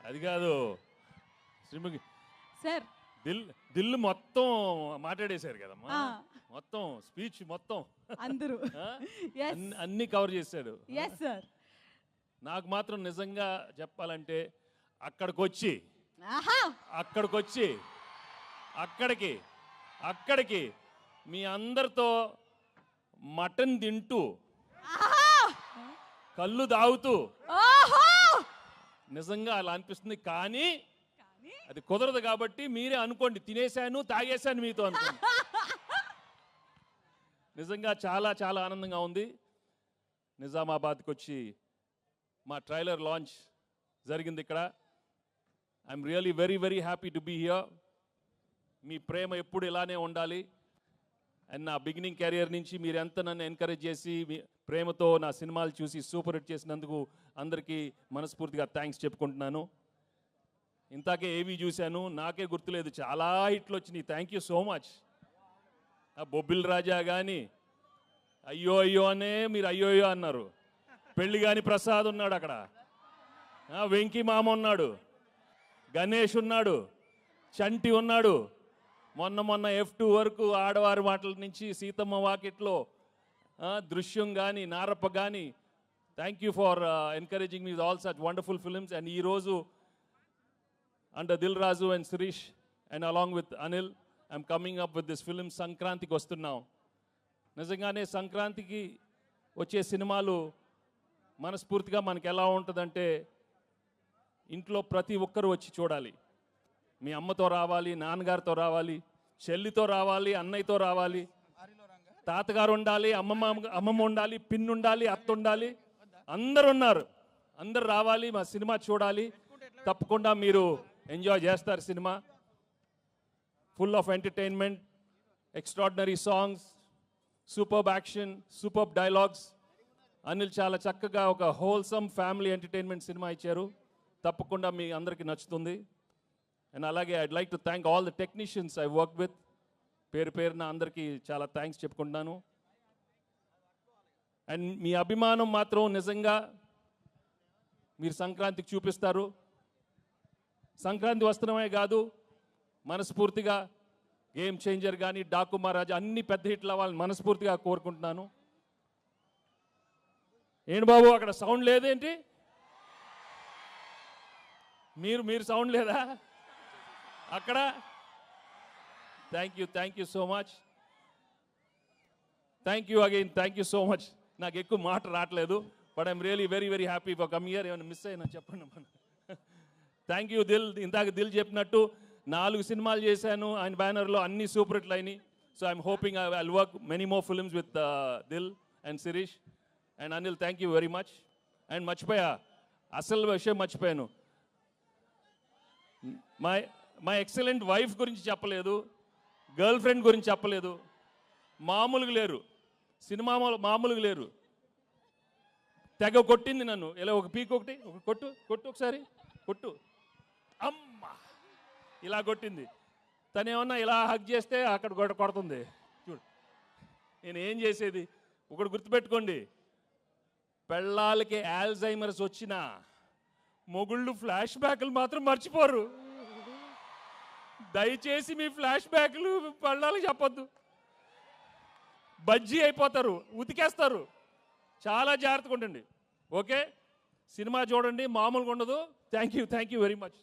అది కాదు శ్రీముఖి సార్ దిల్ మొత్తం మాట్లాడేశారు కదమ్మా. మొత్తం స్పీచ్ మొత్తం అందరూ ఆ? అన్ని కవర్ చేశాడు. Yes sir. నాకు మాత్రం నిజంగా చెప్పాలంటే అక్కడికి అక్కడికి మీ అందరితో మటన్ తింటూ కళ్ళు తాగుతూ నిజంగా అలా అనిపిస్తుంది. కానీ అది కుదరదు కాబట్టి మీరే అనుకోండి, తినేశాను తాగేశాను మీతో అనుకోండి. నిజంగా చాలా చాలా ఆనందంగా ఉంది. నిజామాబాద్కి వచ్చి మా ట్రైలర్ లాంచ్ జరిగింది ఇక్కడ. I'm really very very happy to be here. మీ ప్రేమ ఎప్పుడు ఇలానే ఉండాలి. అండ్ నా బిగినింగ్ కెరియర్ నుంచి మీరు ఎంత నన్ను ఎంకరేజ్ చేసి మీ ప్రేమతో నా సినిమాలు చూసి సూపర్ హిట్ చేసినందుకు అందరికీ మనస్ఫూర్తిగా థ్యాంక్స్ చెప్పుకుంటున్నాను. ఇంతాకే ఏవి చూశాను, నాకే గుర్తులేదు, చాలా హిట్లు వచ్చినాయి. Thank you so much. Bobbili Raja కానీ అయ్యో అయ్యో అనే మీరు అయ్యో అయ్యో అన్నారు. పెళ్లి కాని ప్రసాద్ ఉన్నాడు అక్కడ, వెంకీ మామ ఉన్నాడు, గణేష్ ఉన్నాడు, చంటి ఉన్నాడు. మొన్న F2 వరకు ఆడవారి మాటల నుంచి సీతమ్మ వాకిట్లో దృశ్యం కానీ నారప్ప కానీ. Thank you for encouraging me all such wonderful films. And ఈరోజు under Dil Raju and Sirish and along with Anil I'm coming up with this film. సంక్రాంతికి వస్తున్నాం. నిజంగానే సంక్రాంతికి వచ్చే సినిమాలు మనస్ఫూర్తిగా మనకి ఎలా ఉంటుందంటే ఇంట్లో ప్రతి ఒక్కరు వచ్చి చూడాలి. మీ అమ్మతో రావాలి, నాన్నగారితో రావాలి, చెల్లితో రావాలి, అన్నయ్యతో రావాలి, తాతగారు ఉండాలి, అమ్మమ్మ ఉండాలి, పిన్ ఉండాలి, అత్త ఉండాలి, అందరు ఉన్నారు. అందరు రావాలి, మా సినిమా చూడాలి. తప్పకుండా మీరు ఎంజాయ్ చేస్తారు. Cinema full of entertainment, extraordinary songs, superb action, superb dialogues. Anil చాలా చక్కగా ఒక హోల్సమ్ ఫ్యామిలీ ఎంటర్టైన్మెంట్ సినిమా ఇచ్చారు. తప్పకుండా మీ అందరికీ నచ్చుతుంది. అండ్ అలాగే I'd like to thank all the technicians I work with. పేరున అందరికీ చాలా థ్యాంక్స్ చెప్పుకుంటున్నాను. అండ్ మీ అభిమానం మాత్రం నిజంగా మీరు సంక్రాంతికి చూపిస్తారు. సంక్రాంతి వస్త్రమే కాదు, మనస్ఫూర్తిగా గేమ్ చేంజర్ కానీ, డాకు మహారాజా అన్ని పెద్ద హిట్లు అవ్వాలని మనస్ఫూర్తిగా కోరుకుంటున్నాను. ఏంటి బాబు అక్కడ సౌండ్ లేదేంటి? మీరు సౌండ్ లేదా అక్కడ? Thank you so much. Thank you again, thank you so much. నాకు ఎక్కువ మాట రావట్లేదు, but I'm really very very happy for come here. ఏమైనా మిస్ అయినా చెప్పండి. Thank you Dil. ఇందాక దిల్ చెప్పినట్టు 4 సినిమాలు చేశాను ఆయన బ్యానర్లో, అన్ని సూపర్ హిట్లు అయినాయి. So I'm hoping I will work many more films with Dil and Sirish and Anil. Thank you very much. అండ్ మర్చిపోయా, అసలు విషయం మర్చిపోయాను. మా ఎక్సలెంట్ వైఫ్ గురించి చెప్పలేదు, గర్ల్ ఫ్రెండ్ గురించి చెప్పలేదు. మామూలుగా లేరు, సినిమా మామూలుగా లేరు. తెగ కొట్టింది నన్ను. ఇలా ఒక పీక్ ఒకటి, ఒక కొట్టు ఒకసారి కొట్టు, అమ్మ ఇలా కొట్టింది. తనేమన్నా ఇలా హగ్ చేస్తే అక్కడ కొడుతుంది. చూడు నేను ఏం చేసేది. ఒకటి గుర్తుపెట్టుకోండి, పెళ్ళాలకి ఆల్జైమర్స్ వచ్చినా మొగుళ్ళు ఫ్లాష్ బ్యాక్లు మాత్రం మర్చిపోరు. దయచేసి మీ ఫ్లాష్ బ్యాక్లు పెళ్ళాలకి చెప్పొద్దు, బజ్జీ అయిపోతారు, ఉతికేస్తారు. చాలా జాగ్రత్తగా ఉండండి. ఓకే, సినిమా చూడండి, మామూలుగా ఉండదు. Thank you very much.